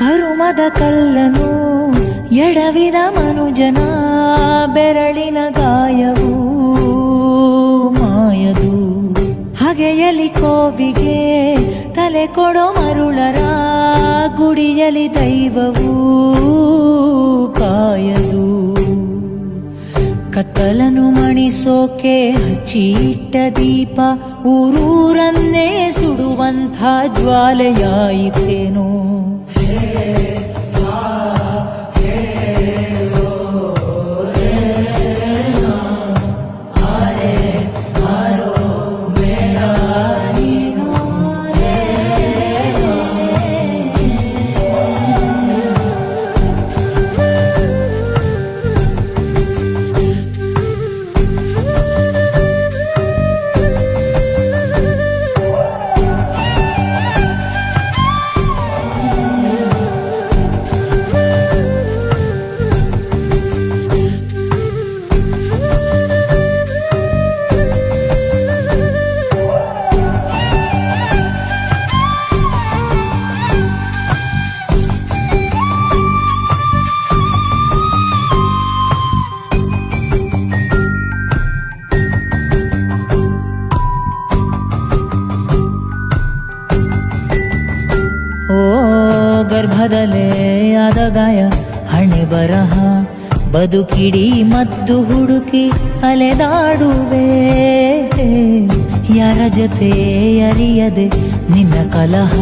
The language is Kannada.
ಕರುಮದ ಕಲ್ಲನು ಎಡವಿದ ಮನುಜನ ಬೆರಳಿನ ಗಾಯವು ಮಾಯದು. ಹಗೆಯಲಿ ಕೋವಿಗೆ ತಲೆ ಕೊಡೋ ಮರುಳರ ಗುಡಿಯಲಿ ದೈವವೂ ಕಾಯದು. ಕತ್ತಲನು ಮಣಿಸೋಕೆ ಹಚ್ಚಿಟ್ಟ ದೀಪ ಊರೂರನ್ನೇ ಸುಡುವಂಥ ಜ್ವಾಲೆಯಾಯಿತೇನೋ. ಓ ಗರ್ಭದಲ್ಲೇ ಆದ ಗಾಯ ಹಣೆ ಬರಹ ಬದುಕಿಡಿ ಮದ್ದು ಹುಡುಕಿ ಅಲೆದಾಡುವೆ. ಯಾರ ಜೊತೆ ಅರಿಯದೆ ನಿನ್ನ ಕಲಹ